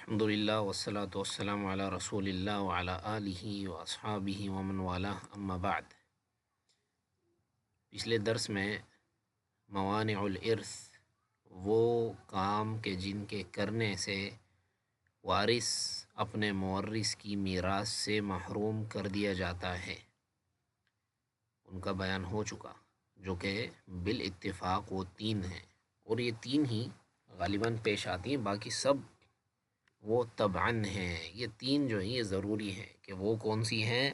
الحمدللہ والصلاة والسلام علی رسول اللہ وعلی آلہ واصحابہ ومن والاه اما بعد۔ پچھلے درس میں موانع الارث، وہ کام کے جن کے کرنے سے وارث اپنے مورث کی میراث سے محروم کر دیا جاتا ہے، ان کا بیان ہو چکا، جو کہ بالاتفاق وہ تین ہیں، اور یہ تین ہی غالباً پیش آتی ہیں، باقی سب وہ طبعاً ہیں۔ یہ تین جو ہیں یہ ضروری ہیں کہ وہ کون سی ہیں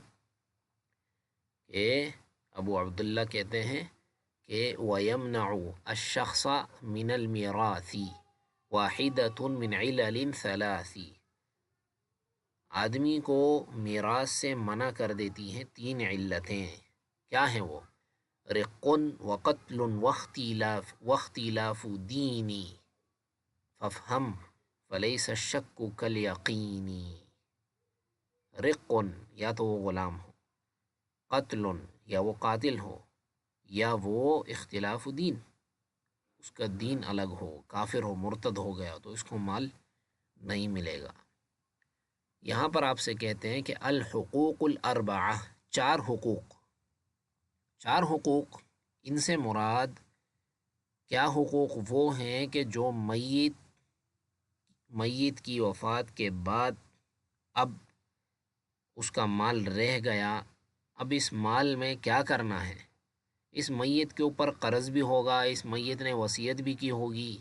کہ ابو عبداللہ کہتے ہیں کہ وَيَمْنَعُ الشَّخْصَ مِنَ الْمِيرَاثِ وَاحِدَةٌ مِنْ عِلَلٍ ثَلَاثِ، آدمی کو میراث سے منع کر دیتی ہیں تین علتیں۔ کیا ہیں وہ؟ رق وقتل واختلاف دینی فافہم فلیس الشک کالیقینی۔ رق، یا تو وہ غلام ہو، قتل یا وہ قاتل ہو، یا وہ اختلاف دین، اس کا دین الگ ہو، کافر ہو، مرتد ہو گیا تو اس کو مال نہیں ملے گا۔ یہاں پر آپ سے کہتے ہیں کہ الحقوق الاربعہ، چار حقوق، ان سے مراد کیا حقوق؟ وہ ہیں کہ جو میت کی وفات کے بعد اب اس کا مال رہ گیا، اب اس مال میں کیا کرنا ہے؟ اس میت کے اوپر قرض بھی ہوگا، اس میت نے وصیت بھی کی ہوگی،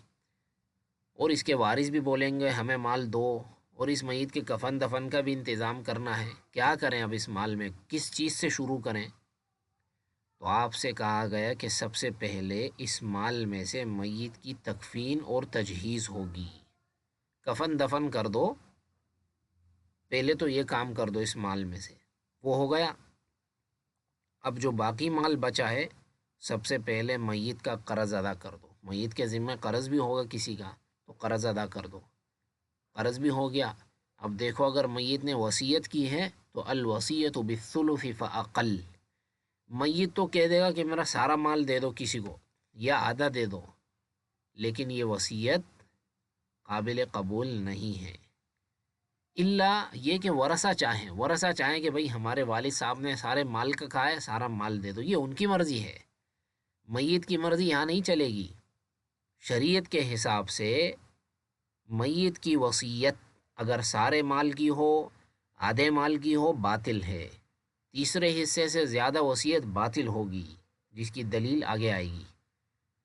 اور اس کے وارث بھی بولیں گے ہمیں مال دو، اور اس میت کے کفن دفن کا بھی انتظام کرنا ہے۔ کیا کریں اب اس مال میں؟ کس چیز سے شروع کریں؟ تو آپ سے کہا گیا کہ سب سے پہلے اس مال میں سے میت کی تکفین اور تجہیز ہوگی۔ کفن دفن کر دو، پہلے تو یہ کام کر دو اس مال میں سے، وہ ہو گیا۔ اب جو باقی مال بچا ہے، سب سے پہلے میت کا قرض ادا کر دو۔ میت کے ذمہ قرض بھی ہوگا کسی کا، تو قرض ادا کر دو۔ قرض بھی ہو گیا، اب دیکھو اگر میت نے وصیت کی ہے تو الوصیۃ بالثلث فاقل، میت تو کہہ دے گا کہ میرا سارا مال دے دو کسی کو یا آدھا دے دو، لیکن یہ وصیت قابل قبول نہیں ہے، الا یہ کہ ورثہ چاہیں کہ بھئی ہمارے والد صاحب نے سارے مال کا کہا ہے، سارا مال دے دو، یہ ان کی مرضی ہے، میت کی مرضی یہاں نہیں چلے گی۔ شریعت کے حساب سے میت کی وصیت اگر سارے مال کی ہو، آدھے مال کی ہو، باطل ہے۔ تیسرے حصے سے زیادہ وصیت باطل ہوگی، جس کی دلیل آگے آئے گی۔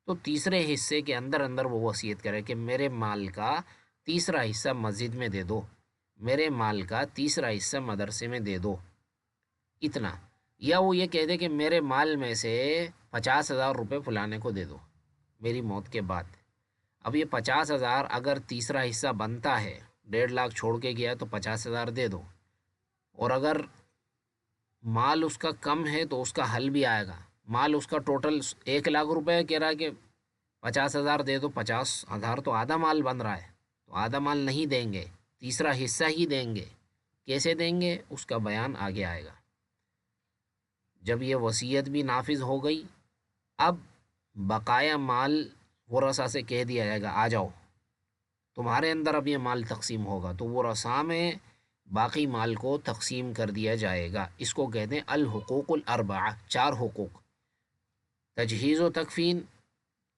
تو تیسرے حصے کے اندر وہ وصیت کرے کہ میرے مال کا تیسرا حصہ مسجد میں دے دو، میرے مال کا تیسرا حصہ مدرسے میں دے دو، اتنا۔ یا وہ یہ کہہ دے کہ میرے مال میں سے 50,000 روپے فلانے کو دے دو میری موت کے بعد۔ اب یہ 50,000 اگر تیسرا حصہ بنتا ہے، 1.5 لاکھ چھوڑ کے گیا تو 50,000 دے دو، اور اگر مال اس کا کم ہے تو اس کا حل بھی آئے گا۔ مال اس کا ٹوٹل 1 لاکھ روپے کہہ رہا ہے کہ 50,000 دے دو، 50,000 تو آدھا مال بن رہا ہے، تو آدھا مال نہیں دیں گے، تیسرا حصہ ہی دیں گے۔ کیسے دیں گے اس کا بیان آگے آئے گا۔ جب یہ وصیت بھی نافذ ہو گئی، اب بقایا مال ورثہ سے کہہ دیا جائے گا آ جاؤ تمہارے اندر اب یہ مال تقسیم ہوگا، تو ورثہ میں باقی مال کو تقسیم کر دیا جائے گا۔ اس کو کہتے ہیں الحقوق الاربعہ، 4 حقوق۔ تجہیز و تکفین،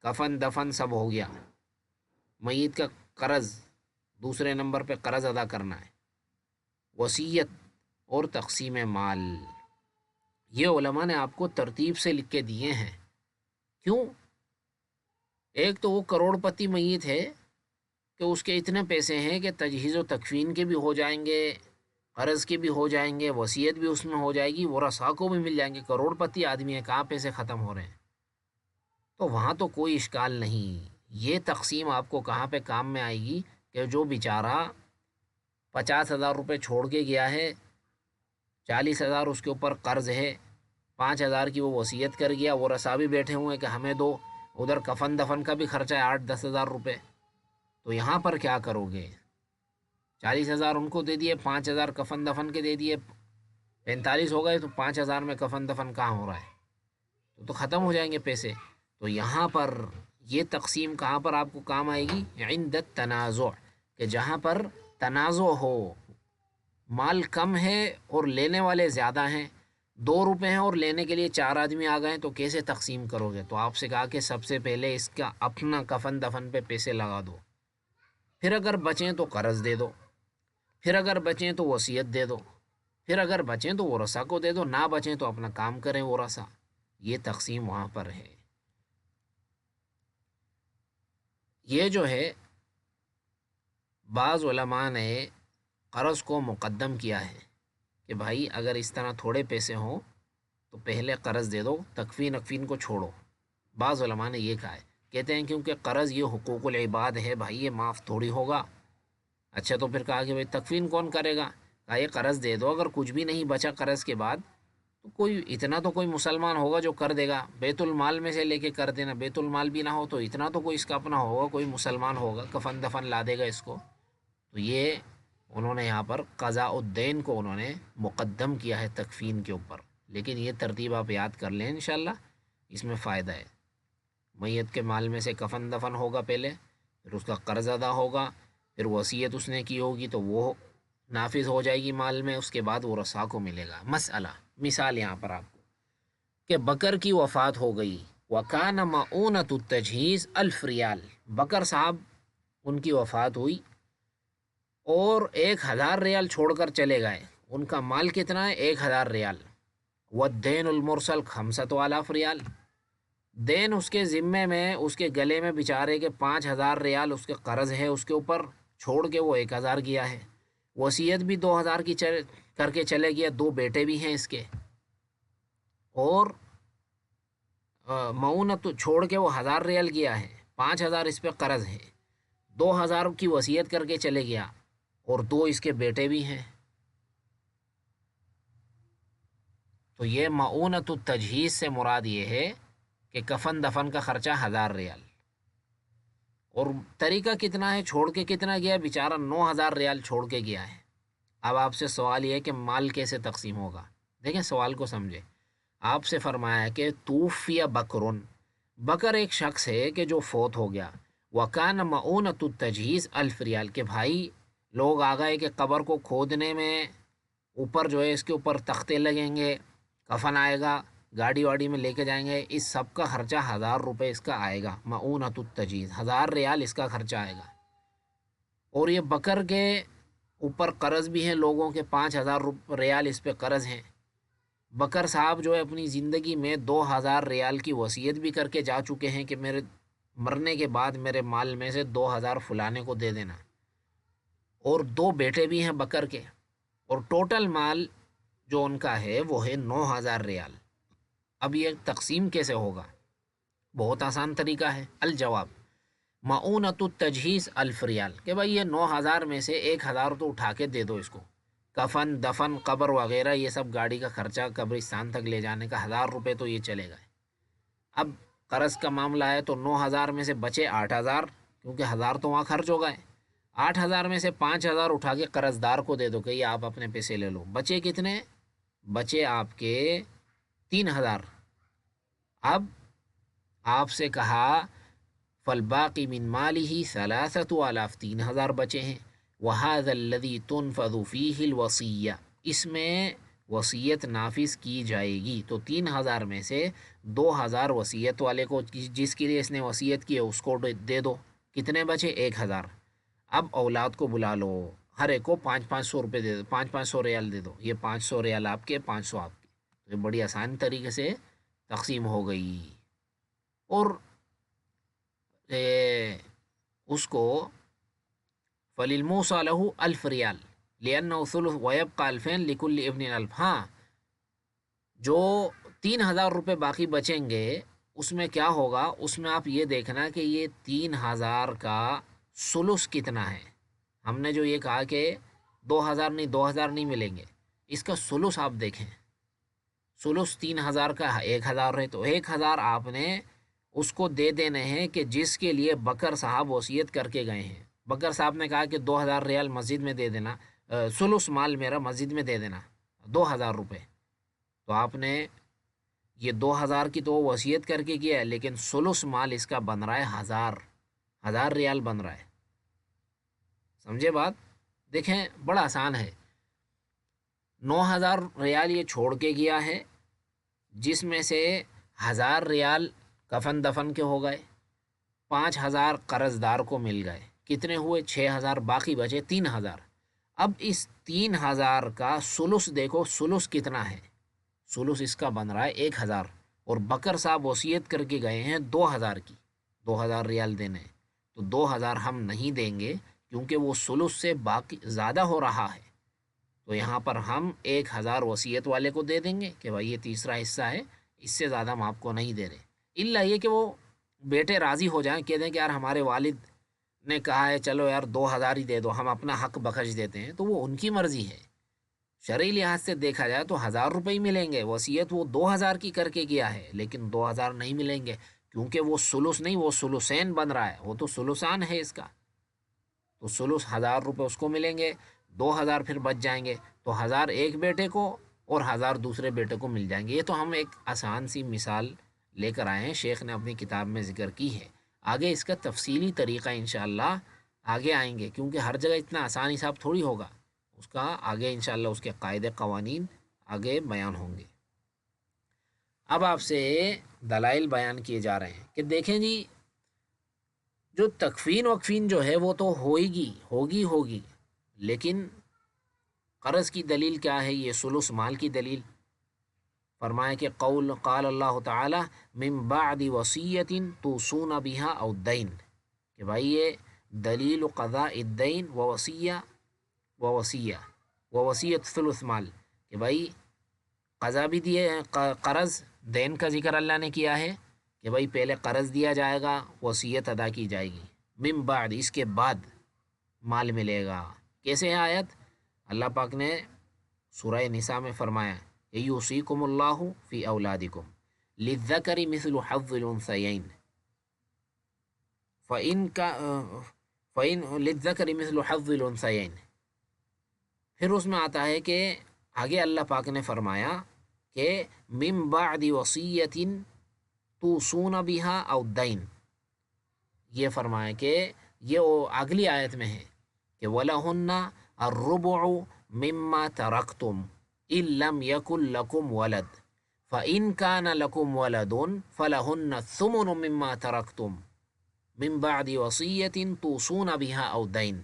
کفن دفن سب ہو گیا، میت کا قرض، دوسرے نمبر پہ قرض ادا کرنا ہے، وصیت اور تقسیم مال۔ یہ علماء نے آپ کو ترتیب سے لکھ کے دیے ہیں۔ کیوں؟ ایک تو وہ کروڑ پتی میت ہے کہ اس کے اتنے پیسے ہیں کہ تجہیز و تکفین کے بھی ہو جائیں گے، قرض کے بھی ہو جائیں گے، وصیت بھی اس میں ہو جائے گی، ورثاء کو بھی مل جائیں گے، کروڑ پتی آدمی ہے، کہاں پیسے ختم ہو رہے ہیں؟ تو وہاں تو کوئی اشکال نہیں۔ یہ تقسیم آپ کو کہاں پہ کام میں آئے گی کہ جو بیچارہ 50,000 روپے چھوڑ کے گیا ہے، 40,000 اس کے اوپر قرض ہے، 5,000 کی وہ وصیت کر گیا، ورثاء بھی بیٹھے ہوئے کہ ہمیں دو، ادھر کفن دفن کا بھی خرچہ ہے 8-10,000 روپے، تو یہاں پر کیا کرو گے؟ 40,000 ان کو دے دیے، 5,000 کفن دفن کے دے دیے، 45 ہو گئے، تو 5,000 میں کفن دفن کہاں ہو رہا ہے؟ تو ختم ہو جائیں گے پیسے۔ تو یہاں پر یہ تقسیم کہاں پر آپ کو کام آئے گی؟ عند التنازع، کہ جہاں پر تنازع ہو، مال کم ہے اور لینے والے زیادہ ہیں، 2 روپے ہیں اور لینے کے لیے 4 آدمی آ گئے ہیں، تو کیسے تقسیم کرو گے؟ تو آپ سے کہا کہ سب سے پہلے اس کا اپنا کفن دفن پہ پیسے لگا دو، پھر اگر بچیں تو قرض دے دو، پھر اگر بچیں تو وصیت دے دو، پھر اگر بچیں تو ورثہ کو دے دو، نہ بچیں تو اپنا کام کریں ورثہ۔ یہ تقسیم وہاں پر ہے۔ یہ جو ہے بعض علماء نے قرض کو مقدم کیا ہے کہ بھائی اگر اس طرح تھوڑے پیسے ہوں تو پہلے قرض دے دو، تکفین اکفین کو چھوڑو۔ بعض علماء نے یہ کہا ہے، کہتے ہیں کیونکہ قرض یہ حقوق العباد ہے بھائی، یہ معاف تھوڑی ہوگا۔ اچھا تو پھر کہا کہ بھائی تکفین کون کرے گا؟ کہا یہ قرض دے دو، اگر کچھ بھی نہیں بچا قرض کے بعد تو کوئی اتنا تو کوئی مسلمان ہوگا جو کر دے گا، بیت المال میں سے لے کے کر دینا، بیت المال بھی نہ ہو تو اتنا تو کوئی اس کا اپنا ہوگا، کوئی مسلمان ہوگا کفن دفن لا دے گا اس کو۔ تو یہ انہوں نے یہاں پر قضاء الدین کو انہوں نے مقدم کیا ہے تکفین کے اوپر، لیکن یہ ترتیب آپ یاد کر لیں انشاءاللہ، اس میں فائدہ ہے۔ میت کے مال میں سے کفن دفن ہوگا پہلے، پھر اس کا قرض ادا ہوگا، پھر وصیت اس نے کی ہوگی تو وہ نافذ ہو جائے گی مال میں، اس کے بعد وہ ورثاء کو ملے گا۔ مسئلہ مثال یہاں پر آپ کو کہ بکر کی وفات ہو گئی، وکان معونۃ التجہیز 1000 ریال، بکر صاحب ان کی وفات ہوئی اور 1000 ریال چھوڑ کر چلے گئے، ان کا مال کتنا ہے؟ 1000 ریال۔ والدین المرسل 5000 ریال، دین اس کے ذمے میں، اس کے گلے میں بیچارے کے 5000 ریال اس کے قرض ہے اس کے اوپر، چھوڑ کے وہ 1000 گیا ہے۔ وصیت بھی 2000 کی کر کے چلے گیا، 2 بیٹے بھی ہیں اس کے، اور معونت چھوڑ کے وہ 1000 ریال گیا ہے، 5000 اس پہ قرض ہے، 2000 کی وصیت کر کے چلے گیا، اور 2 اس کے بیٹے بھی ہیں۔ تو یہ معونت التجہیز سے مراد یہ ہے کہ کفن دفن کا خرچہ 1000 ریال، اور طریقہ کتنا ہے، چھوڑ کے کتنا گیا بیچارہ؟ 9000 ریال چھوڑ کے گیا ہے۔ اب آپ سے سوال یہ ہے کہ مال کیسے تقسیم ہوگا؟ دیکھیں سوال کو سمجھے، آپ سے فرمایا ہے کہ توفی بکرن، بکر ایک شخص ہے کہ جو فوت ہو گیا، وکان معونت التجہیز 1000 ریال، کہ بھائی لوگ آ گئے کہ قبر کو کھودنے میں اوپر جو ہے اس کے اوپر تختے لگیں گے، کفن آئے گا، گاڑی واڑی میں لے کے جائیں گے، اس سب کا خرچہ 1000 روپے اس کا آئے گا، معونت التجہیز 1000 ریال اس کا خرچہ آئے گا۔ اور یہ بکر کے اوپر قرض بھی ہیں لوگوں کے، 5000 ریال اس پہ قرض ہیں۔ بکر صاحب جو ہے اپنی زندگی میں 2000 ریال کی وصیت بھی کر کے جا چکے ہیں کہ میرے مرنے کے بعد میرے مال میں سے 2000 فلانے کو دے دینا، اور 2 بیٹے بھی ہیں بکر کے، اور ٹوٹل مال جو ان کا ہے وہ ہے 9000 ریال۔ اب یہ تقسیم کیسے ہوگا؟ بہت آسان طریقہ ہے۔ الجواب معونت التجہیز 1000 ریال، کہ بھائی یہ 9000 میں سے 1000 تو اٹھا کے دے دو اس کو، کفن دفن قبر وغیرہ یہ سب گاڑی کا خرچہ قبرستان تک لے جانے کا 1000 روپے تو یہ چلے گئے۔ اب قرض کا معاملہ ہے تو 9000 میں سے بچے 8000، کیونکہ 1000 تو وہاں خرچ ہو گئے، 8000 میں سے 5000 اٹھا کے قرض دار کو دے دو کہ یہ آپ اپنے پیسے لے لو، بچے کتنے؟ بچے آپ کے 3000۔ اب آپ سے کہا فالباقی من مالہ 3000، 3000 بچے ہیں، وہذا الذی تنفذ فیہ الوصیہ، اس میں وصیت نافذ کی جائے گی، تو 3000 میں سے 2000 وصیت والے کو، جس کے لیے اس نے وصیت کی ہے اس کو دے دو، کتنے بچے؟ 1000۔ اب اولاد کو بلا لو، ہر ایک کو 500 روپے دے دو، 500 ریال دے دو، یہ 500 ریال آپ کے، 500 آپ کے، تو یہ بڑی آسان طریقے سے تقسیم ہو گئی۔ اور اس کو فَلِلْمُوصَى لَهُ 1000 ریال لِأَنَّهُ ثُلُث وَيَبْقَى 2000 لِكُلِّ ابْنٍ 1000۔ ہاں جو 3000 روپے باقی بچیں گے اس میں کیا ہوگا؟ اس میں آپ یہ دیکھنا کہ یہ 3000 کا ثلث کتنا ہے۔ ہم نے جو یہ کہا کہ 2000 نہیں ملیں گے، اس کا ثلث آپ دیکھیں، ثلث 3000 کا 1000 ہے، تو 1000 آپ نے اس کو دے دینے ہیں کہ جس کے لیے بکر صاحب وصیت کر کے گئے ہیں۔ بکر صاحب نے کہا کہ 2000 ریال مسجد میں دے دینا، ثلث مال میرا مسجد میں دے دینا 2000 روپے، تو آپ نے یہ 2000 کی تو وصیت کر کے کیا ہے، لیکن ثلث مال اس کا بن رہا ہے 1000 ریال بن رہا ہے، سمجھے بات؟ دیکھیں بڑا آسان ہے، 9,000 ریال یہ چھوڑ کے گیا ہے، جس میں سے 1,000 ریال کفن دفن کے ہو گئے، 5,000 قرض دار کو مل گئے، کتنے ہوئے 6,000، باقی بچے 3,000۔ اب اس 3,000 کا سلس دیکھو، سلس کتنا ہے؟ سلس اس کا بن رہا ہے 1,000، اور بکر صاحب وصیت کر کے گئے ہیں 2,000 کی، 2,000 ریال دینے ہیں، تو 2,000 ہم نہیں دیں گے کیونکہ وہ سلس سے باقی زیادہ ہو رہا ہے، تو یہاں پر ہم 1,000 وصیت والے کو دے دیں گے کہ بھائی یہ تیسرا حصہ ہے، اس سے زیادہ ہم آپ کو نہیں دے رہے، الا یہ کہ وہ بیٹے راضی ہو جائیں، کہہ دیں کہ یار ہمارے والد نے کہا ہے چلو یار 2,000 ہی دے دو، ہم اپنا حق بخش دیتے ہیں، تو وہ ان کی مرضی ہے۔ شرعی لحاظ سے دیکھا جائے تو 1,000 روپے ہی ملیں گے، وصیت وہ 2,000 کی کر کے گیا ہے، لیکن 2,000 نہیں ملیں گے کیونکہ وہ سلس نہیں، وہ سلسین بن رہا ہے، وہ تو سلسان ہے اس کا، تو سلس 1,000 روپے اس کو ملیں گے، 2,000 پھر بچ جائیں گے، تو 1,000 ایک بیٹے کو اور 1,000 دوسرے بیٹے کو مل جائیں گے۔ یہ تو ہم ایک آسان سی مثال لے کر آئے ہیں، شیخ نے اپنی کتاب میں ذکر کی ہے، آگے اس کا تفصیلی طریقہ انشاءاللہ آگے آئیں گے، کیونکہ ہر جگہ اتنا آسان حساب تھوڑی ہوگا، اس کا آگے انشاءاللہ اس کے قاعدے قوانین آگے بیان ہوں گے۔ اب آپ سے دلائل بیان کیے جا رہے ہیں کہ دیکھیں جی، جو تکفین وکفین جو ہے وہ تو ہوگی، لیکن قرض کی دلیل کیا ہے؟ یہ سلس مال کی دلیل، فرمائے کہ قال اللہ تعالی من بعد وصیت توصون بها او دین، کہ بھائی یہ دلیل قضاء الدین ووصیت ثلث مال، کہ بھائی قضا بھی دیے، قرض دین کا ذکر اللہ نے کیا ہے کہ بھائی پہلے قرض دیا جائے گا، وصیت ادا کی جائے گی، من بعد اس کے بعد مال ملے گا۔ کیسے ہے آیت؟ اللہ پاک نے سورہ نساء میں فرمایا یوصیکم اللہ فی اولادکم للذکر مثل حظ الانثیین فإن للذکر مثل حظ الانثیین، پھر اس میں آتا ہے کہ آگے اللہ پاک نے فرمایا کہ من بعد وصیت توصون بها او دین، یہ فرمایا کہ یہ اگلی آیت میں ہے کہ وَلَهُنَّ الرُّبُعُ مِمَّا تَرَكْتُمْ إِن لَّمْ يَكُن لَّكُمْ وَلَدٌ فَإِن كَانَ لَكُمْ وَلَدٌ فَلَهُنَّ الثُّمُنُ مِمَّا تَرَكْتُمْ مِن بَعْدِ وَصِيَّةٍ تُوصُونَ بِهَا أَوْ دَيْن۔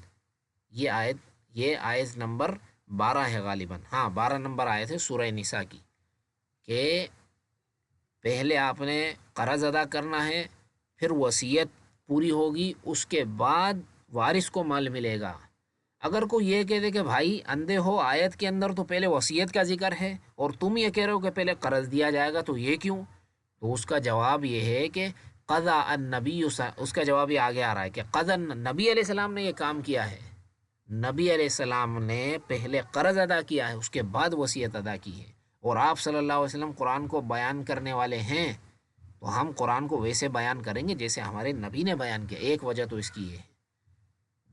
یہ آیت نمبر 12 ہے غالباً، ہاں 12 نمبر آیت ہے سورہ نساء کی، کہ پہلے آپ نے قرض ادا کرنا ہے، پھر وصیت پوری ہوگی، اس کے بعد وارث کو مال ملے گا۔ اگر کوئی یہ کہہ دے کہ بھائی اندھے ہو، آیت کے اندر تو پہلے وصیت کا ذکر ہے اور تم یہ کہہ رہے ہو کہ پہلے قرض دیا جائے گا، تو یہ کیوں؟ تو اس کا جواب یہ ہے کہ قضا النبی، اس کا جواب یہ آگے آ رہا ہے کہ قضا نبی علیہ السلام نے یہ کام کیا ہے، نبی علیہ السلام نے پہلے قرض ادا کیا ہے، اس کے بعد وصیت ادا کی ہے، اور آپ صلی اللہ علیہ وسلم قرآن کو بیان کرنے والے ہیں، تو ہم قرآن کو ویسے بیان کریں گے جیسے ہمارے نبی نے بیان کیا۔ ایک وجہ تو اس کی یہ ہے،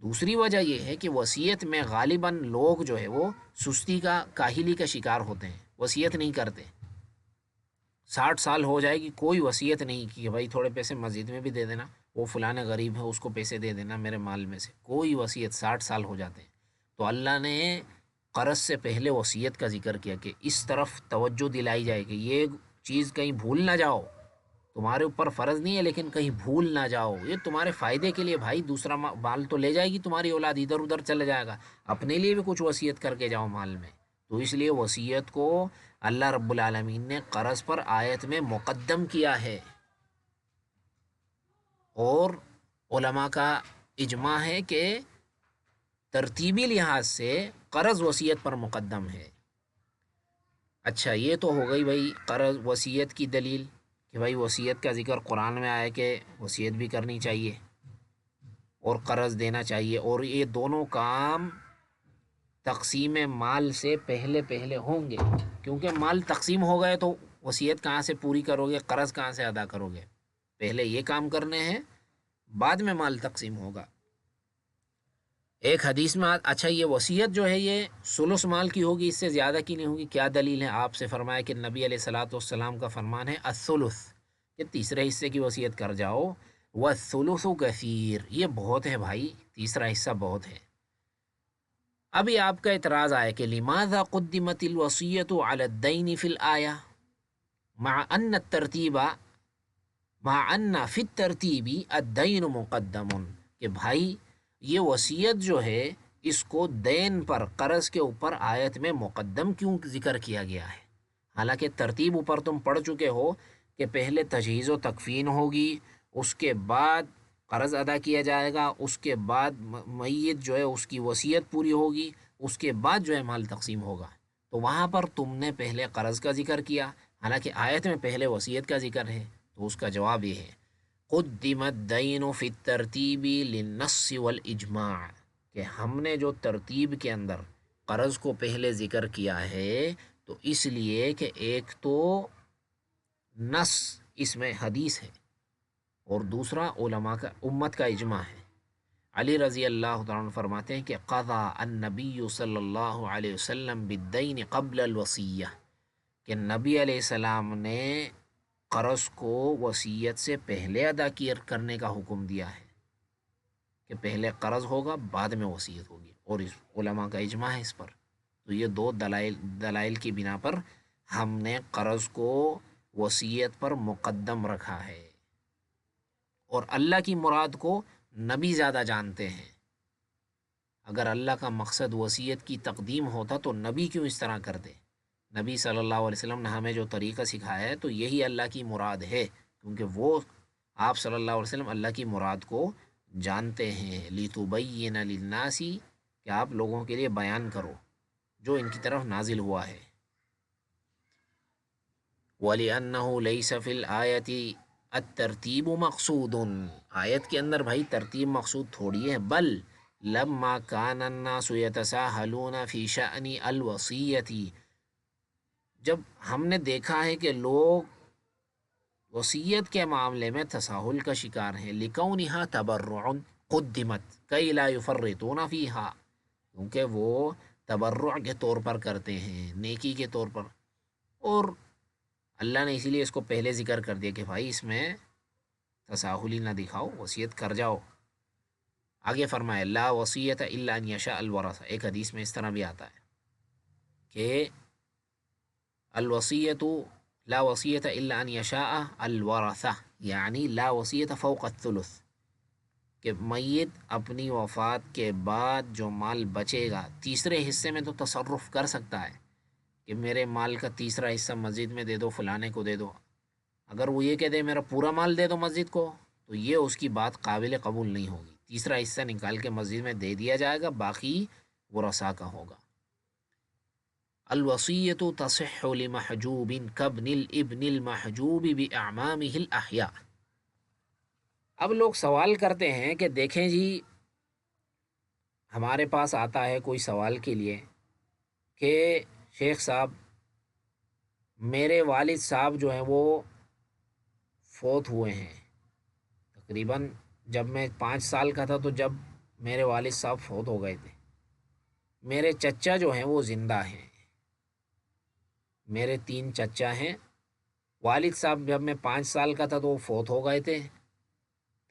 دوسری وجہ یہ ہے کہ وصیت میں غالباً لوگ جو ہے وہ سستی کا، کاہلی کا شکار ہوتے ہیں، وصیت نہیں کرتے، 60 سال ہو جائے گی کوئی وصیت نہیں کی کہ بھائی تھوڑے پیسے مسجد میں بھی دے دینا، وہ فلاں غریب ہے اس کو پیسے دے دینا میرے مال میں سے، کوئی وصیت، 60 سال ہو جاتے ہیں۔ تو اللہ نے قرض سے پہلے وصیت کا ذکر کیا کہ اس طرف توجہ دلائی جائے کہ یہ چیز کہیں بھول نہ جاؤ، تمہارے اوپر فرض نہیں ہے لیکن کہیں بھول نہ جاؤ، یہ تمہارے فائدے کے لیے، بھائی دوسرا مال تو لے جائے گی تمہاری اولاد، ادھر ادھر چلے جائے گا، اپنے لیے بھی کچھ وصیت کر کے جاؤ مال میں۔ تو اس لیے وصیت کو اللہ رب العالمین نے قرض پر آیت میں مقدم کیا ہے، اور علماء کا اجماع ہے کہ ترتیبی لحاظ سے قرض وصیت پر مقدم ہے۔ اچھا، یہ تو ہو گئی بھائی قرض وصیت کی دلیل، کہ بھائی وصیت کا ذکر قرآن میں آیا کہ وصیت بھی کرنی چاہیے اور قرض دینا چاہیے، اور یہ دونوں کام تقسیم مال سے پہلے پہلے ہوں گے، کیونکہ مال تقسیم ہو گئے تو وصیت کہاں سے پوری کرو گے، قرض کہاں سے ادا کرو گے؟ پہلے یہ کام کرنے ہیں، بعد میں مال تقسیم ہوگا۔ ایک حدیث میں اچھا یہ وصیت جو ہے یہ ثلث مال کی ہوگی، اس سے زیادہ کی نہیں ہوگی، کیا دلیل ہے؟ آپ سے فرمایا کہ نبی علیہ الصلوۃ والسلام کا فرمان ہے الثلث، کہ تیسرے حصے کی وصیت کر جاؤ، والثلث کثیر، یہ بہت ہے بھائی، تیسرا حصہ بہت ہے۔ ابھی آپ کا اعتراض آیا کہ لماذا قدمت الوصیۃ علی الدین فی الآیہ مع ان الترتیب مع ان فی الترتیب الدین مقدم، کہ بھائی یہ وصیت جو ہے اس کو دین پر، قرض کے اوپر آیت میں مقدم کیوں ذکر کیا گیا ہے؟ حالانکہ ترتیب اوپر تم پڑھ چکے ہو کہ پہلے تجہیز و تکفین ہوگی، اس کے بعد قرض ادا کیا جائے گا، اس کے بعد میت جو ہے اس کی وصیت پوری ہوگی، اس کے بعد جو ہے مال تقسیم ہوگا۔ تو وہاں پر تم نے پہلے قرض کا ذکر کیا، حالانکہ آیت میں پہلے وصیت کا ذکر ہے۔ تو اس کا جواب یہ ہے قدم الدین فی الترتیب للنص والاجماع، کہ ہم نے جو ترتیب کے اندر قرض کو پہلے ذکر کیا ہے تو اس لیے کہ ایک تو نص اس میں حدیث ہے، اور دوسرا علماء کا، امت کا اجماع ہے۔ علی رضی اللہ تعالیٰ عنہ فرماتے ہیں کہ قضا النبی صلی اللہ علیہ وسلم بالدین قبل الوصیہ، کہ نبی علیہ السلام نے قرض کو وصیت سے پہلے ادا کرنے کا حکم دیا ہے، کہ پہلے قرض ہوگا بعد میں وصیت ہوگی، اور اس علماء کا اجماع ہے اس پر۔ تو یہ دو دلائل کی بنا پر ہم نے قرض کو وصیت پر مقدم رکھا ہے، اور اللہ کی مراد کو نبی زیادہ جانتے ہیں۔ اگر اللہ کا مقصد وصیت کی تقدیم ہوتا تو نبی کیوں اس طرح کرتے؟ نبی صلی اللہ علیہ وسلم نے ہمیں جو طریقہ سکھایا ہے تو یہی اللہ کی مراد ہے، کیونکہ وہ آپ صلی اللہ علیہ وسلم اللہ کی مراد کو جانتے ہیں۔ لِتُبَيِّنَ لِلنَّاسِ، کہ آپ لوگوں کے لیے بیان کرو جو ان کی طرف نازل ہوا ہے۔ وَلِأَنَّهُ لَيْسَ فِي الْآيَةِ الترتیب مقصود، آیت کے اندر بھائی ترتیب مقصود تھوڑی ہے، بل لما كان الناس يتساهلون في شأن الوصیة، جب ہم نے دیکھا ہے کہ لوگ وصیت کے معاملے میں تساہل کا شکار ہیں، لِكَوْنِهَا تَبَرُّعٌ قُدِّمَتْ كَيْ لَا يُفَرِّطُونَ فِيهَا، کیونکہ وہ تبرع کے طور پر کرتے ہیں، نیکی کے طور پر، اور اللہ نے اسی لیے اس کو پہلے ذکر کر دیا کہ بھائی اس میں تساہلی نہ دکھاؤ، وصیت کر جاؤ۔ آگے فرمایا لا وصیت الا ان یشاء الورثہ، ایک حدیث میں اس طرح بھی آتا ہے کہ الوصیت لا وصیت الا ان یشاء الورثہ، یعنی لا وصیت فوق الثلث، کہ میت اپنی وفات کے بعد جو مال بچے گا تیسرے حصے میں تو تصرف کر سکتا ہے کہ میرے مال کا تیسرا حصہ مسجد میں دے دو، فلانے کو دے دو۔ اگر وہ یہ کہہ دے میرا پورا مال دے دو مسجد کو، تو یہ اس کی بات قابل قبول نہیں ہوگی، تیسرا حصہ نکال کے مسجد میں دے دیا جائے گا، باقی ورثاء کا ہوگا۔ الوصیۃ تصح لمحجوب کابن الابن المحجوب باعمامہ الاحیاء۔ اب لوگ سوال کرتے ہیں کہ دیکھیں جی، ہمارے پاس آتا ہے کوئی سوال کے لیے کہ شیخ صاحب میرے والد صاحب جو ہیں وہ فوت ہوئے ہیں، تقریباً جب میں 5 سال کا تھا تو جب میرے والد صاحب فوت ہو گئے تھے، میرے چچا جو ہیں وہ زندہ ہیں، میرے 3 چچا ہیں، والد صاحب جب میں 5 سال کا تھا تو وہ فوت ہو گئے تھے،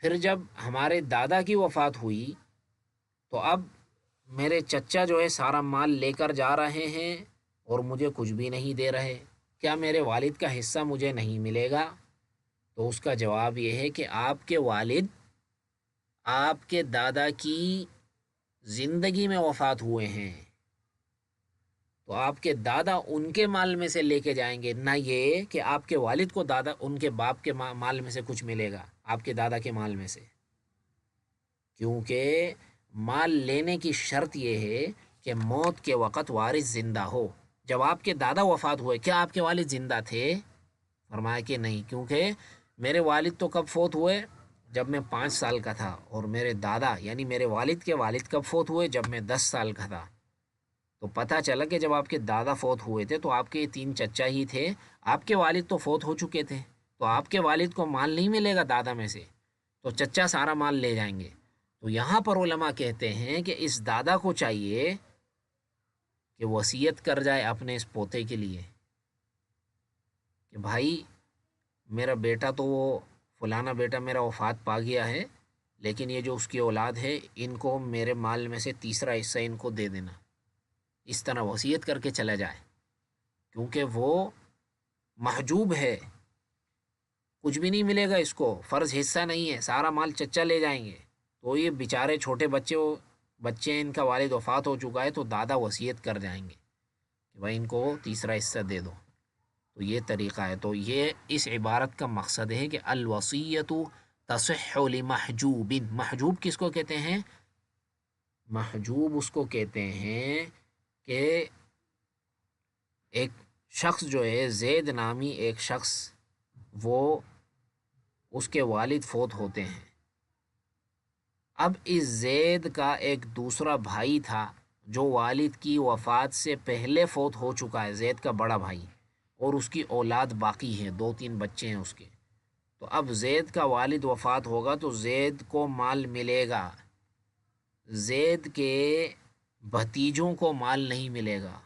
پھر جب ہمارے دادا کی وفات ہوئی تو اب میرے چچا جو ہے سارا مال لے کر جا رہے ہیں اور مجھے کچھ بھی نہیں دے رہے، کیا میرے والد کا حصہ مجھے نہیں ملے گا؟ تو اس کا جواب یہ ہے کہ آپ کے والد آپ کے دادا کی زندگی میں وفات ہوئے ہیں، تو آپ کے دادا ان کے مال میں سے لے کے جائیں گے، نہ یہ کہ آپ کے والد کو دادا ان کے باپ کے مال میں سے کچھ ملے گا، آپ کے دادا کے مال میں سے، کیونکہ مال لینے کی شرط یہ ہے کہ موت کے وقت وارث زندہ ہو۔ جب آپ کے دادا وفات ہوئے، کیا آپ کے والد زندہ تھے؟ فرمایا کہ نہیں، کیونکہ میرے والد تو کب فوت ہوئے؟ جب میں 5 سال کا تھا، اور میرے دادا یعنی میرے والد کے والد کب فوت ہوئے؟ جب میں 10 سال کا تھا۔ تو پتہ چلا کہ جب آپ کے دادا فوت ہوئے تھے تو آپ کے 3 چچا ہی تھے، آپ کے والد تو فوت ہو چکے تھے، تو آپ کے والد کو مال نہیں ملے گا دادا میں سے، تو چچا سارا مال لے جائیں گے۔ تو یہاں پر علماء کہتے ہیں کہ اس دادا کو چاہیے کہ وصیت کر جائے اپنے اس پوتے کے لیے کہ بھائی میرا بیٹا تو وہ فلانا بیٹا میرا وفات پا گیا ہے، لیکن یہ جو اس کی اولاد ہے ان کو میرے مال میں سے تیسرا حصہ ان کو دے دینا، اس طرح وصیت کر کے چلا جائے، کیونکہ وہ محجوب ہے، کچھ بھی نہیں ملے گا اس کو، فرض حصہ نہیں ہے، سارا مال چچا لے جائیں گے۔ تو یہ بیچارے چھوٹے بچے ہیں، ان کا والد وفات ہو چکا ہے، تو دادا وصیت کر جائیں گے کہ بھائی ان کو تیسرا حصہ دے دو۔ تو یہ طریقہ ہے۔ تو یہ اس عبارت کا مقصد ہے کہ الوصیت تصح لمحجوب۔ محجوب کس کو کہتے ہیں؟ محجوب اس کو کہتے ہیں کہ ایک شخص جو ہے، زید نامی ایک شخص، وہ اس کے والد فوت ہوتے ہیں۔ اب اس زید کا ایک دوسرا بھائی تھا جو والد کی وفات سے پہلے فوت ہو چکا ہے، زید کا بڑا بھائی، اور اس کی اولاد باقی ہے، 2-3 بچے ہیں اس کے۔ تو اب زید کا والد وفات ہوگا تو زید کو مال ملے گا، زید کے بھتیجوں کو مال نہیں ملے گا،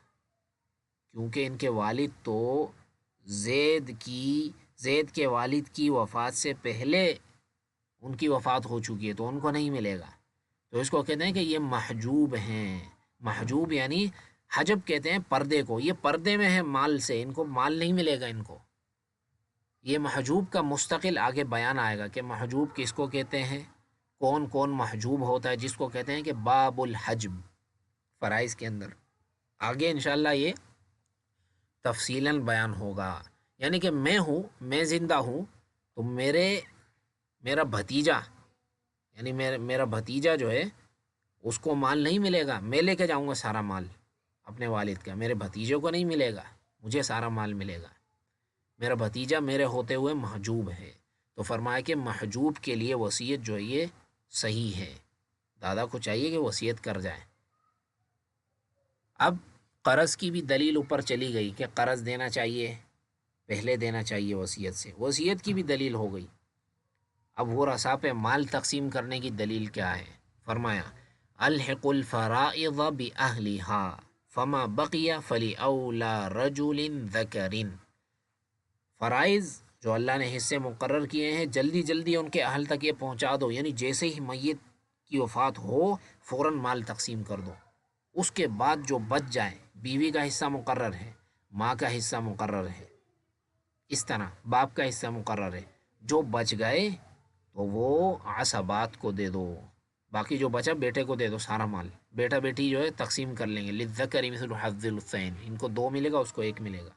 کیونکہ ان کے والد تو زید کے والد کی وفات سے پہلے ان کی وفات ہو چکی ہے، تو ان کو نہیں ملے گا۔ تو اس کو کہتے ہیں کہ یہ محجوب ہیں۔ محجوب یعنی حجب کہتے ہیں پردے کو، یہ پردے میں ہے مال سے، ان کو مال نہیں ملے گا ان کو۔ یہ محجوب کا مستقل آگے بیان آئے گا کہ محجوب کس کو کہتے ہیں، کون کون محجوب ہوتا ہے، جس کو کہتے ہیں کہ باب الحجب، فرائض کے اندر آگے انشاءاللہ یہ تفصیلاً بیان ہوگا۔ یعنی کہ میں زندہ ہوں تو میرا بھتیجا، یعنی میرا بھتیجا جو ہے اس کو مال نہیں ملے گا، میں لے کے جاؤں گا سارا مال اپنے والد کا، میرے بھتیجے کو نہیں ملے گا، مجھے سارا مال ملے گا۔ میرا بھتیجا میرے ہوتے ہوئے محجوب ہے، تو فرمایا کہ محجوب کے لیے وصیت جو ہے یہ صحیح ہے، دادا کو چاہیے کہ وصیت کر جائے۔ اب قرض کی بھی دلیل اوپر چلی گئی کہ قرض دینا چاہیے، پہلے دینا چاہیے وصیت سے، وصیت کی بھی دلیل ہو گئی۔ اب ورثاء پہ مال تقسیم کرنے کی دلیل کیا ہے؟ فرمایا الحق الفرائض بأہلها فما بقی فلأولی رجل ذکر۔ فرائض جو اللہ نے حصے مقرر کیے ہیں جلدی جلدی ان کے اہل تک یہ پہنچا دو، یعنی جیسے ہی میت کی وفات ہو فوراً مال تقسیم کر دو۔ اس کے بعد جو بچ جائے، بیوی کا حصہ مقرر ہے، ماں کا حصہ مقرر ہے، اس طرح باپ کا حصہ مقرر ہے، جو بچ گئے تو وہ عصبات کو دے دو، باقی جو بچا بیٹے کو دے دو سارا مال، بیٹا بیٹی جو ہے تقسیم کر لیں گے، للذکر مثل حظ الانثیین، ان کو 2 ملے گا اس کو 1 ملے گا۔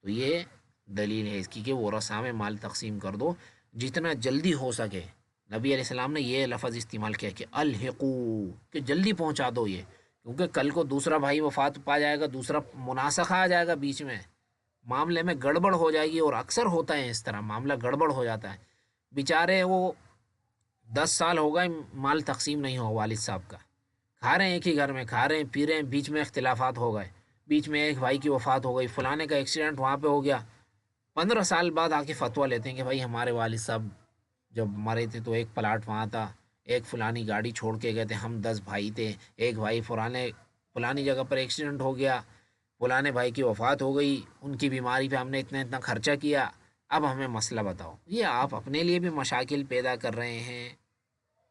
تو یہ دلیل ہے اس کی کہ ورثاء میں مال تقسیم کر دو جتنا جلدی ہو سکے۔ نبی علیہ السلام نے یہ لفظ استعمال کیا کہ الحقو، کہ جلدی پہنچا دو یہ، کیونکہ کل کو دوسرا بھائی وفات پا جائے گا، دوسرا مناسخہ آ جائے گا بیچ میں، معاملے میں گڑبڑ ہو جائے گی، اور اکثر ہوتا ہے اس طرح معاملہ گڑبڑ ہو جاتا ہے۔ بیچارے وہ 10 سال ہو گئے مال تقسیم نہیں ہو والد صاحب کا، کھا رہے ہیں ایک ہی گھر میں، کھا رہے ہیں پی رہے ہیں، بیچ میں اختلافات ہو گئے، بیچ میں ایک بھائی کی وفات ہو گئی، فلانے کا ایکسیڈنٹ وہاں پہ ہو گیا، 15 سال بعد آ کے فتویٰ لیتے ہیں کہ بھائی ہمارے والد صاحب جب مرے تھے تو ایک پلاٹ وہاں تھا، ایک فلانی گاڑی چھوڑ کے گئے تھے، ہم 10 بھائی تھے، ایک بھائی فلانی جگہ پر ایکسیڈنٹ ہو گیا، فلانے بھائی کی وفات ہو گئی، ان کی بیماری پہ ہم نے اتنا اتنا خرچہ کیا، اب ہمیں مسئلہ بتاؤ۔ یہ آپ اپنے لیے بھی مشاکل پیدا کر رہے ہیں،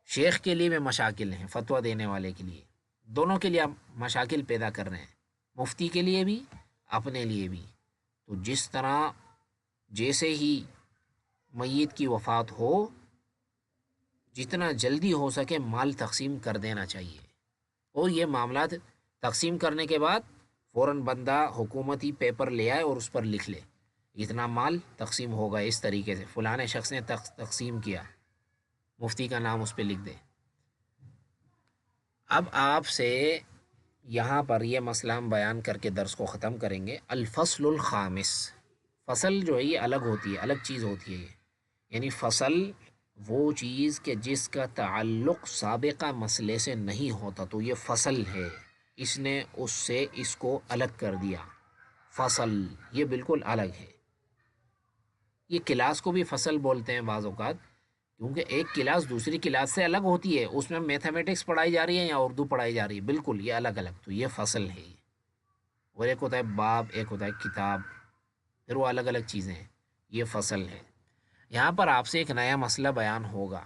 شیخ کے لیے بھی مشاکل ہیں، فتویٰ دینے والے کے لیے، دونوں کے لیے آپ مشاکل پیدا کر رہے ہیں، مفتی کے لیے بھی اپنے لیے بھی۔ تو جس طرح جیسے ہی میت کی وفات ہو جتنا جلدی ہو سکے مال تقسیم کر دینا چاہیے، اور یہ معاملات تقسیم کرنے کے بعد فوراً بندہ حکومتی پیپر لے آئے اور اس پر لکھ لے اتنا مال تقسیم ہوگا، اس طریقے سے فلاں شخص نے تقسیم کیا، مفتی کا نام اس پہ لکھ دے۔ اب آپ سے یہاں پر یہ مسئلہ ہم بیان کر کے درس کو ختم کریں گے۔ الفصل الخامس، فصل جو ہے یہ الگ ہوتی ہے، الگ چیز ہوتی ہے یہ، یعنی فصل وہ چیز کہ جس کا تعلق سابقہ مسئلے سے نہیں ہوتا تو یہ فصل ہے، اس نے اس سے اس کو الگ کر دیا، فصل یہ بالکل الگ ہے۔ یہ کلاس کو بھی فصل بولتے ہیں بعض اوقات، کیونکہ ایک کلاس دوسری کلاس سے الگ ہوتی ہے، اس میں میتھمیٹکس پڑھائی جا رہی ہے یا اردو پڑھائی جا رہی ہے، بالکل یہ الگ الگ، تو یہ فصل ہے یہ۔ اور ایک ہوتا ہے باب، ایک ہوتا ہے کتاب، پھر وہ الگ الگ چیزیں ہیں، یہ فصل ہے۔ یہاں پر آپ سے ایک نیا مسئلہ بیان ہوگا،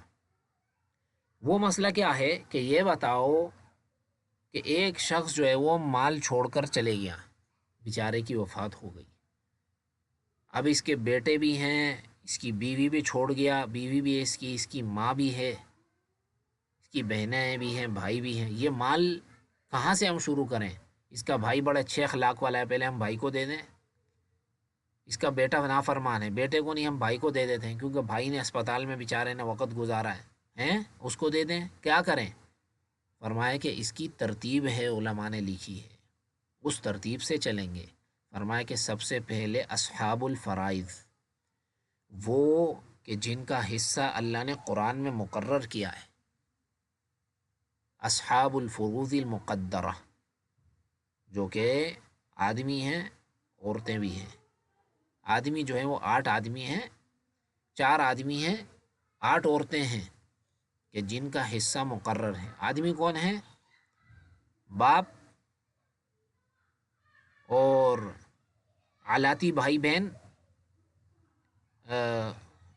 وہ مسئلہ کیا ہے کہ یہ بتاؤ کہ ایک شخص جو ہے وہ مال چھوڑ کر چلے گیا، بیچارے کی وفات ہو گئی، اب اس کے بیٹے بھی ہیں، اس کی بیوی بھی چھوڑ گیا، بیوی بھی ہے اس کی ماں بھی ہے، اس کی بہنیں بھی ہیں، بھائی بھی ہیں، یہ مال کہاں سے ہم شروع کریں؟ اس کا بھائی بڑا اچھے اخلاق والا ہے، پہلے ہم بھائی کو دے دیں۔ اس کا بیٹا نافرمان ہے، بیٹے کو نہیں ہم بھائی کو دے دیتے ہیں، کیونکہ بھائی نے اسپتال میں بیچارے نے وقت گزارا ہے، ہیں اس کو دے دیں، کیا کریں؟ فرمایا کہ اس کی ترتیب ہے، علماء نے لکھی ہے، اس ترتیب سے چلیں گے۔ فرمایا کہ سب سے پہلے اصحاب الفرائض، وہ کہ جن کا حصہ اللہ نے قرآن میں مقرر کیا ہے، اصحاب الفروض المقدرہ، جو کہ آدمی ہیں، عورتیں بھی ہیں۔ آدمی جو ہیں وہ 8 آدمی ہیں، 4 آدمی ہیں، 8 عورتیں ہیں کہ جن کا حصہ مقرر ہے۔ آدمی کون ہیں؟ باپ اور علاتی بھائی بہن،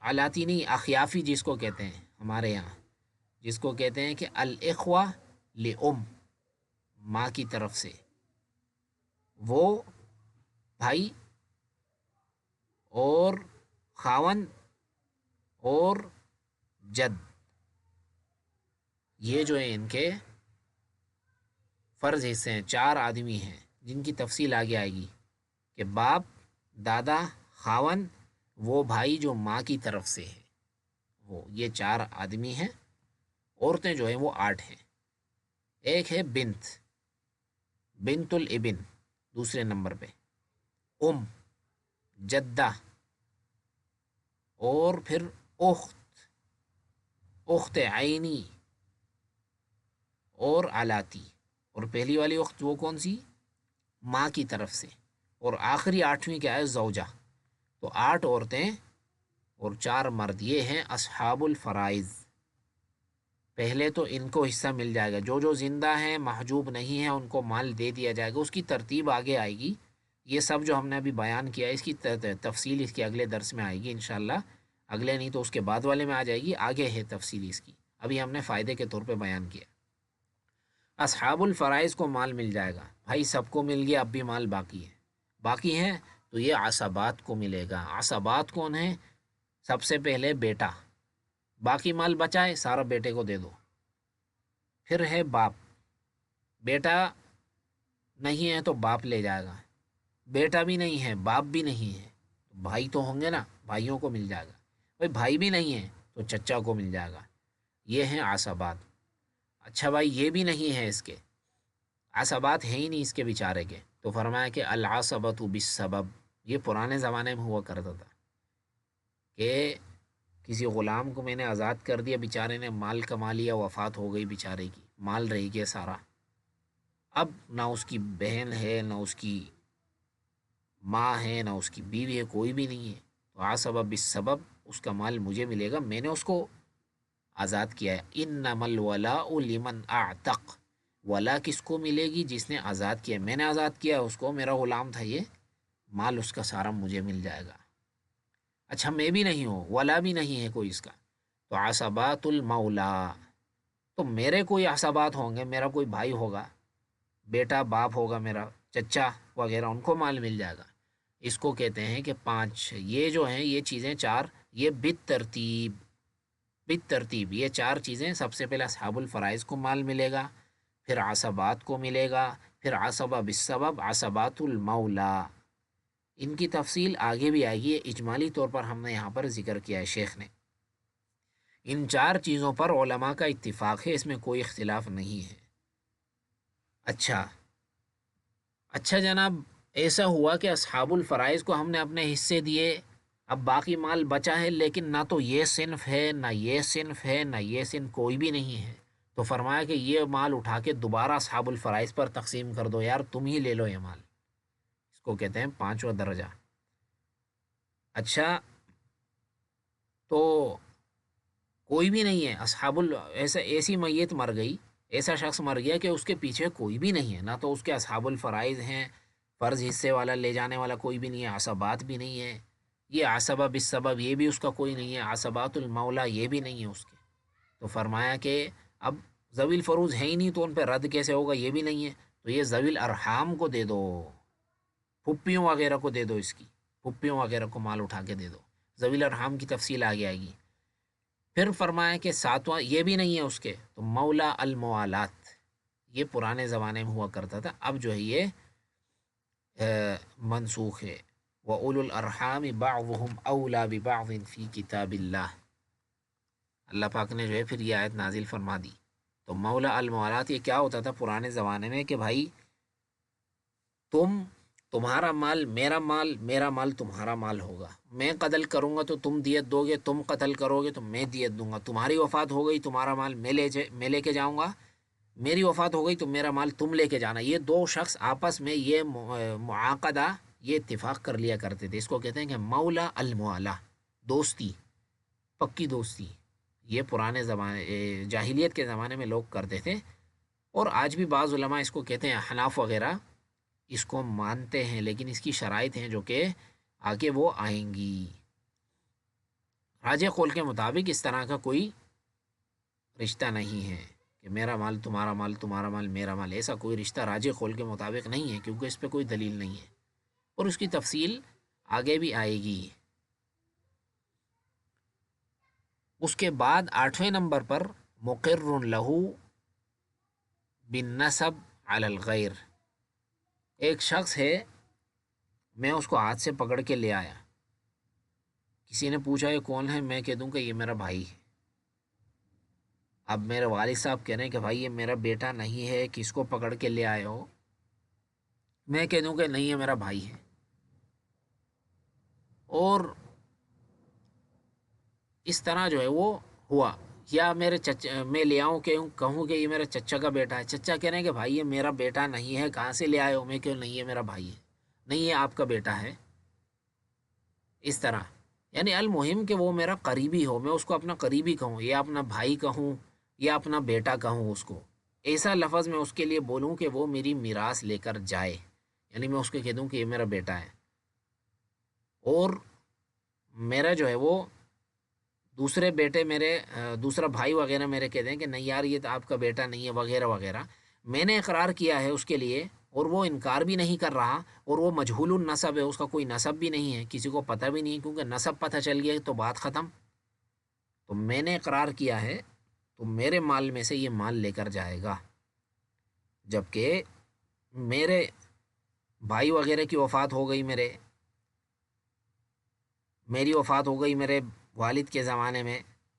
علاتی نہیں، اخیافی جس کو کہتے ہیں ہمارے یہاں، جس کو کہتے ہیں کہ الاخوہ لام، ماں کی طرف سے، وہ بھائی اور خاون اور جد، یہ جو ہیں ان کے فرض حصے ہیں۔ 4 آدمی ہیں جن کی تفصیل آگے آئے گی، کہ باپ، دادا، خاون، وہ بھائی جو ماں کی طرف سے ہے، وہ یہ 4 آدمی ہیں۔ عورتیں جو ہیں وہ 8 ہیں۔ ایک ہے بنت، بنت الابن دوسرے نمبر پہ، ام، جدہ، اور پھر اخت، اخت عینی اور علاتی، اور پہلی والی اخت وہ کون سی؟ ماں کی طرف سے، اور آخری 8ویں کیا ہے؟ زوجہ۔ تو 8 عورتیں اور 4 مرد، یہ ہیں اصحاب الفرائض۔ پہلے تو ان کو حصہ مل جائے گا، جو زندہ ہیں، محجوب نہیں ہیں، ان کو مال دے دیا جائے گا۔ اس کی ترتیب آگے آئے گی، یہ سب جو ہم نے ابھی بیان کیا ہے اس کی تفصیل اس کے اگلے درس میں آئے گی انشاءاللہ، اگلے نہیں تو اس کے بعد والے میں آ جائے گی، آگے ہے تفصیل اس کی، ابھی ہم نے فائدے کے طور پہ بیان کیا۔ اصحاب الفرائض کو مال مل جائے گا، بھائی سب کو مل گیا، اب بھی مال باقی ہے تو یہ عصبات کو ملے گا۔ عصبات کون ہیں؟ سب سے پہلے بیٹا، باقی مال بچا ہے سارا بیٹے کو دے دو۔ پھر ہے باپ، بیٹا نہیں ہے تو باپ لے جائے گا، بیٹا بھی نہیں ہے، باپ بھی نہیں ہے، بھائی تو ہوں گے نا، بھائیوں کو مل جائے گا، بھائی بھائی بھی نہیں ہے تو چچا کو مل جائے گا۔ یہ ہیں عصبات۔ اچھا بھائی یہ بھی نہیں ہے، اس کے عصبات ہیں ہی نہیں اس کے بیچارے کے، تو فرمایا کہ العصبۃ بالسبب، یہ پرانے زمانے میں ہوا کرتا تھا کہ کسی غلام کو میں نے آزاد کر دیا، بیچارے نے مال کما لیا، وفات ہو گئی بیچارے کی، مال رہ گیا سارا، اب نہ اس کی بہن ہے، نہ اس کی ماں ہے، نہ اس کی بیوی ہے، کوئی بھی نہیں ہے، تو عصبہ بالسبب، اس کا مال مجھے ملے گا، میں نے اس کو آزاد کیا ہے۔ انما الولاء لمن اعتق، ولا کس کو ملے گی؟ جس نے آزاد کیا، میں نے آزاد کیا اس کو، میرا غلام تھا یہ، مال اس کا سارا مجھے مل جائے گا۔ اچھا میں بھی نہیں ہوں، ولا بھی نہیں ہے کوئی اس کا، تو عصبات المولا، تو میرے کوئی عصبات ہوں گے، میرا کوئی بھائی ہوگا، بیٹا، باپ ہوگا میرا، چچا وغیرہ، ان کو مال مل جائے گا۔ اس کو کہتے ہیں کہ 5، یہ جو ہیں یہ چیزیں 4، یہ بالترتیب یہ 4 چیزیں، سب سے پہلے اصحاب الفرائض کو مال ملے گا، پھر عصبات کو ملے گا، پھر عصبہ بالسبب، عصبات المولا، ان کی تفصیل آگے بھی آئے گی، اجمالی طور پر ہم نے یہاں پر ذکر کیا ہے شیخ نے۔ ان 4 چیزوں پر علماء کا اتفاق ہے، اس میں کوئی اختلاف نہیں ہے۔ اچھا جناب، ایسا ہوا کہ اصحاب الفرائض کو ہم نے اپنے حصے دیے، اب باقی مال بچا ہے، لیکن نہ تو یہ صنف ہے، نہ یہ صنف ہے، نہ یہ صنف، کوئی بھی نہیں ہے، تو فرمایا کہ یہ مال اٹھا کے دوبارہ اصحاب الفرائض پر تقسیم کر دو، یار تم ہی لے لو یہ مال، اس کو کہتے ہیں 5واں درجہ۔ اچھا تو کوئی بھی نہیں ہے ایسی میت مر گئی، ایسا شخص مر گیا کہ اس کے پیچھے کوئی بھی نہیں ہے، نہ تو اس کے اصحاب الفرائض ہیں، فرض حصے والا لے جانے والا کوئی بھی نہیں ہے، عصبات بھی نہیں ہے، یہ عصبہ بالسبب یہ بھی اس کا کوئی نہیں ہے، عصبات المولا یہ بھی نہیں ہے اس کے، تو فرمایا کہ اب ذوی الفروض ہے ہی نہیں تو ان پہ رد کیسے ہوگا، یہ بھی نہیں ہے، تو یہ ذوی الارحام کو دے دو، پھپھیوں وغیرہ کو دے دو، اس کی پھپھیوں وغیرہ کو مال اٹھا کے دے دو، ذوی الارحام کی تفصیل آگے آئے گی۔ پھر فرمایا کہ ساتواں یہ بھی نہیں ہے اس کے، تو مولا الموالات، یہ پرانے زمانے میں ہوا کرتا تھا، اب جو ہے یہ منسوخ ہے۔ وَأُولُو الْأَرْحَامِ بَعْضُهُمْ أَوْلَى بِبَعْضٍ فِي كِتَابِ اللَّهِ، اللہ پاک نے جو ہے پھر یہ آیت نازل فرما دی۔ تو مولا الموالات یہ کیا ہوتا تھا پرانے زمانے میں کہ بھائی تمہارا مال میرا مال، میرا مال تمہارا مال ہوگا، میں قتل کروں گا تو تم دیت دو گے، تم قتل کرو گے تو میں دیت دوں گا، تمہاری وفات ہو گئی تمہارا مال میں لے کے جاؤں گا، میری وفات ہو گئی تو میرا مال تم لے کے جانا۔ یہ دو شخص آپس میں یہ معاقدہ، یہ اتفاق کر لیا کرتے تھے، اس کو کہتے ہیں کہ مولا الموالا، دوستی، پکی دوستی۔ یہ پرانے زمانے جاہلیت کے زمانے میں لوگ کرتے تھے، اور آج بھی بعض علماء اس کو کہتے ہیں، حناف وغیرہ اس کو مانتے ہیں، لیکن اس کی شرائط ہیں جو کہ آگے وہ آئیں گی۔ راجح قول کے مطابق اس طرح کا کوئی رشتہ نہیں ہے کہ میرا مال تمہارا مال، تمہارا مال میرا مال، ایسا کوئی رشتہ راجح قول کے مطابق نہیں ہے، کیونکہ اس پہ کوئی دلیل نہیں ہے، اور اس کی تفصیل آگے بھی آئے گی۔ اس کے بعد 8ویں نمبر پر مقر لہو بالنسب علی الغیر، ایک شخص ہے، میں اس کو ہاتھ سے پکڑ کے لے آیا، کسی نے پوچھا یہ کون ہے، میں کہہ دوں کہ یہ میرا بھائی ہے۔ اب میرے والد صاحب کہہ رہے ہیں کہ بھائی یہ میرا بیٹا نہیں ہے، کس کو پکڑ کے لے آئے ہو، میں کہہ دوں کہ نہیں یہ میرا بھائی ہے، اور اس طرح جو ہے وہ ہوا۔ یا میرے چچا میں لے آؤں کہ کہوں کہ یہ میرے چچا کا بیٹا ہے، چچا کہہ رہے ہیں کہ بھائی یہ میرا بیٹا نہیں ہے، کہاں سے لے آئے ہو، میں کہوں نہیں یہ میرا بھائی ہے، نہیں یہ آپ کا بیٹا ہے، اس طرح۔ یعنی المہم کہ وہ میرا قریبی ہو، میں اس کو اپنا قریبی کہوں، یا اپنا بھائی کہوں، یا اپنا بیٹا کہوں، اس کو ایسا لفظ میں اس کے لیے بولوں کہ وہ میری میراث لے کر جائے، یعنی میں اس کو کہہ دوں کہ یہ میرا بیٹا ہے، اور میرا جو ہے وہ دوسرے بیٹے میرے دوسرا بھائی وغیرہ میرے کہتے ہیں کہ نہیں یار یہ تو آپ کا بیٹا نہیں ہے، وغیرہ وغیرہ، میں نے اقرار کیا ہے اس کے لیے، اور وہ انکار بھی نہیں کر رہا، اور وہ مجہول النسب ہے، اس کا کوئی نسب بھی نہیں ہے، کسی کو پتہ بھی نہیں، کیونکہ نسب پتہ چل گیا تو بات ختم۔ تو میں نے اقرار کیا ہے تو میرے مال میں سے یہ مال لے کر جائے گا، جبکہ میرے بھائی وغیرہ کی وفات ہو گئی، میری وفات ہو گئی میرے والد کے زمانے میں،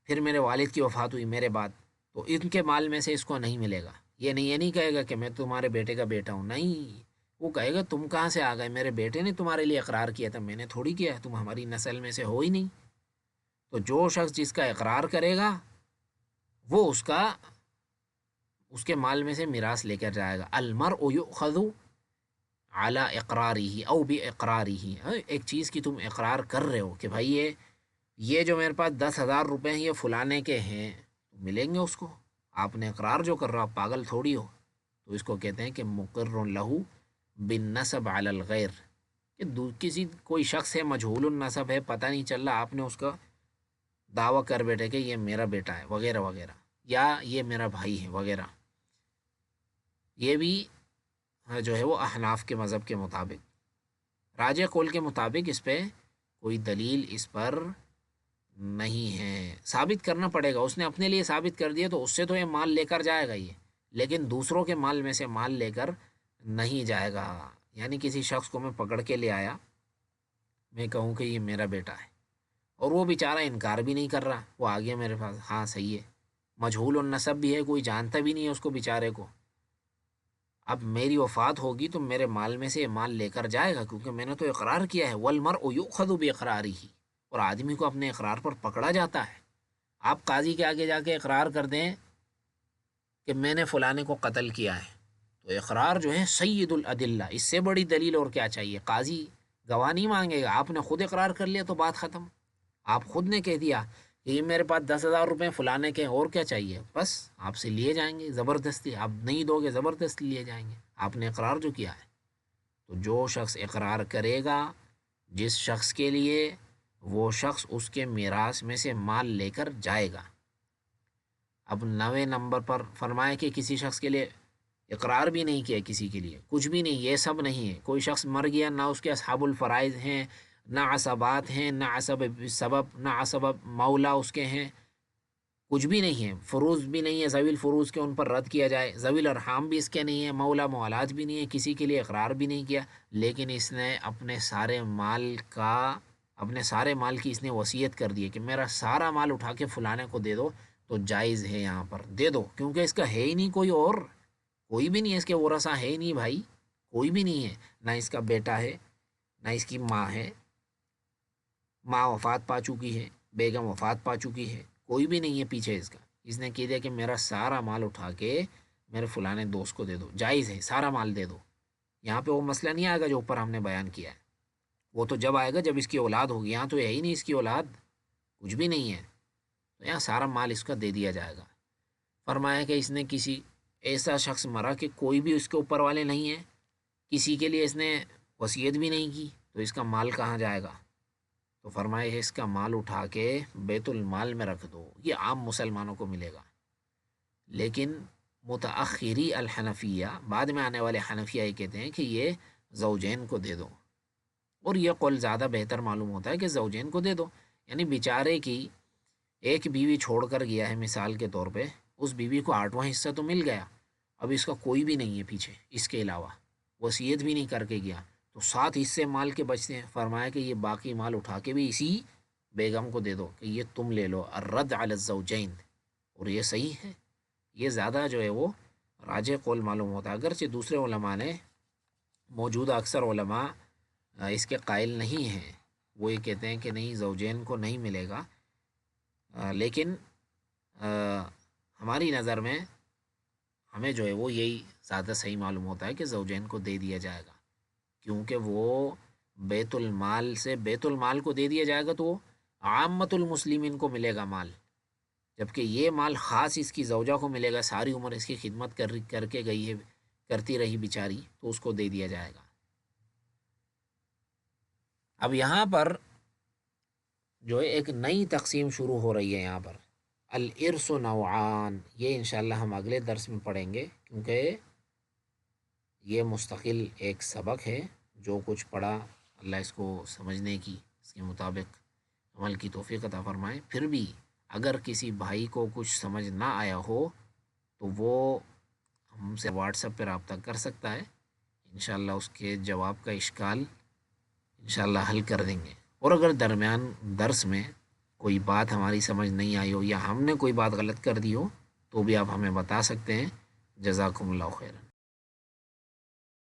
پھر میرے والد کی وفات ہوئی میرے بعد، تو ان کے مال میں سے اس کو نہیں ملے گا۔ یہ نہیں کہے گا کہ میں تمہارے بیٹے کا بیٹا ہوں، نہیں، وہ کہے گا تم کہاں سے آ گئے، میرے بیٹے نے تمہارے لیے اقرار کیا تھا، میں نے تھوڑی کیا، تم ہماری نسل میں سے ہو ہی نہیں۔ تو جو شخص جس کا اقرار کرے گا وہ اس کے مال میں سے میراث لے کر جائے گا۔ المرء یؤخذ علی اقرارہ او باقرارہ، ایک چیز کی تم اقرار کر رہے ہو کہ بھائی یہ جو میرے پاس 10,000 روپے ہیں یہ فلانے کے ہیں، تو ملیں گے اس کو، آپ نے اقرار جو کر رہا ہو، پاگل تھوڑی ہو۔ تو اس کو کہتے ہیں کہ مقر لہو بالنسب علی الغیر، کہ کوئی شخص ہے مجہول النسب ہے، پتہ نہیں چل رہا، آپ نے اس کا دعویٰ کر بیٹھے کہ یہ میرا بیٹا ہے، وغیرہ وغیرہ، یا یہ میرا بھائی ہے، وغیرہ۔ یہ بھی جو ہے وہ احناف کے مذہب کے مطابق، راجح قول کے مطابق اس پہ کوئی دلیل اس پر نہیں ہے، ثابت کرنا پڑے گا، اس نے اپنے لیے ثابت کر دیا تو اس سے تو یہ مال لے کر جائے گا یہ، لیکن دوسروں کے مال میں سے مال لے کر نہیں جائے گا۔ یعنی کسی شخص کو میں پکڑ کے لے آیا، میں کہوں کہ یہ میرا بیٹا ہے، اور وہ بیچارہ انکار بھی نہیں کر رہا، وہ آ گیا میرے پاس، ہاں صحیح ہے، مجہول النسب بھی ہے، کوئی جانتا بھی نہیں ہے اس کو بیچارے کو، اب میری وفات ہوگی تو میرے مال میں سے یہ مال لے کر جائے گا، کیونکہ میں نے تو اقرار کیا ہے، والمرء یؤخذ باقرارہ، اور آدمی کو اپنے اقرار پر پکڑا جاتا ہے۔ آپ قاضی کے آگے جا کے اقرار کر دیں کہ میں نے فلانے کو قتل کیا ہے، تو اقرار جو ہے سید الادلہ، اس سے بڑی دلیل اور کیا چاہیے، قاضی گواہ نہیں مانگے گا، آپ نے خود اقرار کر لیا تو بات ختم، آپ خود نے کہہ دیا کہ یہ میرے پاس 10,000 روپے فلانے کے، اور کیا چاہیے، بس آپ سے لیے جائیں گے زبردستی، آپ نہیں دو گے زبردستی لیے جائیں گے، آپ نے اقرار جو کیا ہے۔ تو جو شخص اقرار کرے گا جس شخص کے لیے، وہ شخص اس کے میراث میں سے مال لے کر جائے گا۔ اب 9ویں نمبر پر فرمایا کہ کسی شخص کے لیے اقرار بھی نہیں کیا، کسی کے لیے کچھ بھی نہیں، یہ سب نہیں ہے. کوئی شخص مر گیا، نہ اس کے اصحاب الفرائض ہیں، نہ عصبات ہیں، نہ عصب سبب، نہ عصب مولا اس کے ہیں، کچھ بھی نہیں ہے. فروز بھی نہیں ہے، ذوی الفروز کے ان پر رد کیا جائے. ذوی الارحام بھی اس کے نہیں ہے، مولا موالات بھی نہیں ہے، کسی کے لیے اقرار بھی نہیں کیا. لیکن اس نے اپنے سارے مال کی اس نے وصیت کر دی ہے کہ میرا سارا مال اٹھا کے فلانے کو دے دو. تو جائز ہے یہاں پر دے دو، کیونکہ اس کا ہے ہی نہیں کوئی اور، کوئی بھی نہیں ہے اس کے ورثہ، ہے ہی نہیں بھائی، کوئی بھی نہیں ہے. نہ اس کا بیٹا ہے، نہ اس کی ماں ہے، ماں وفات پا چکی ہے، بیگم وفات پا چکی ہے، کوئی بھی نہیں ہے پیچھے اس کا. اس نے کہہ دیا کہ میرا سارا مال اٹھا کے میرے فلانے دوست کو دے دو. جائز ہے، سارا مال دے دو. یہاں پہ وہ مسئلہ نہیں آئے گا جو اوپر ہم نے بیان کیا ہے، وہ تو جب آئے گا جب اس کی اولاد ہوگی. یہاں تو ہے ہی نہیں اس کی اولاد، کچھ بھی نہیں ہے، تو یہاں سارا مال اس کا دے دیا جائے گا. فرمایا کہ اس نے کسی ایسا شخص مرا کہ کوئی بھی اس کے اوپر والے نہیں ہیں، کسی کے لیے اس نے وصیت بھی نہیں کی، تو اس کا مال کہاں جائے گا؟ تو فرمایا اس کا مال اٹھا کے بیت المال میں رکھ دو، یہ عام مسلمانوں کو ملے گا. لیکن متأخری الحنفیہ، بعد میں آنے والے حنفیہ یہ کہتے ہیں کہ یہ زوجین کو دے دو. اور یہ قول زیادہ بہتر معلوم ہوتا ہے کہ زوجین کو دے دو. یعنی بیچارے کی ایک بیوی چھوڑ کر گیا ہے مثال کے طور پہ، اس بیوی کو 8واں حصہ تو مل گیا، اب اس کا کوئی بھی نہیں ہے پیچھے اس کے علاوہ، وصیت بھی نہیں کر کے گیا، تو 7 حصے مال کے بچتے ہیں. فرمایا کہ یہ باقی مال اٹھا کے بھی اسی بیگم کو دے دو کہ یہ تم لے لو، الرد علی الزوجین. اور یہ صحیح ہے، یہ زیادہ جو ہے وہ راجح قول معلوم ہوتا ہے. اگرچہ دوسرے علماء نے، موجودہ اکثر علماء اس کے قائل نہیں ہیں، وہ یہ کہتے ہیں کہ نہیں زوجین کو نہیں ملے گا. لیکن ہماری نظر میں ہمیں جو ہے وہ یہی زیادہ صحیح معلوم ہوتا ہے کہ زوجین کو دے دیا جائے گا، کیونکہ وہ بیت المال کو دے دیا جائے گا تو وہ عامت المسلمین کو ملے گا مال، جبکہ یہ مال خاص اس کی زوجہ کو ملے گا، ساری عمر اس کی خدمت کر کے گئی ہے، کرتی رہی بیچاری، تو اس کو دے دیا جائے گا. اب یہاں پر جو ہے ایک نئی تقسیم شروع ہو رہی ہے یہاں پر، الارث نوعان. یہ انشاءاللہ ہم اگلے درس میں پڑھیں گے، کیونکہ یہ مستقل ایک سبق ہے. جو کچھ پڑھا اللہ اس کو سمجھنے کی، اس کے مطابق عمل کی توفیق عطا فرمائے. پھر بھی اگر کسی بھائی کو کچھ سمجھ نہ آیا ہو تو وہ ہم سے واٹس ایپ پہ رابطہ کر سکتا ہے، انشاءاللہ اس کے جواب کا اشکال انشاءاللہ حل کر دیں گے. اور اگر درمیان درس میں کوئی بات ہماری سمجھ نہیں آئی ہو یا ہم نے کوئی بات غلط کر دی ہو تو بھی آپ ہمیں بتا سکتے ہیں. جزاکم اللہ خیر.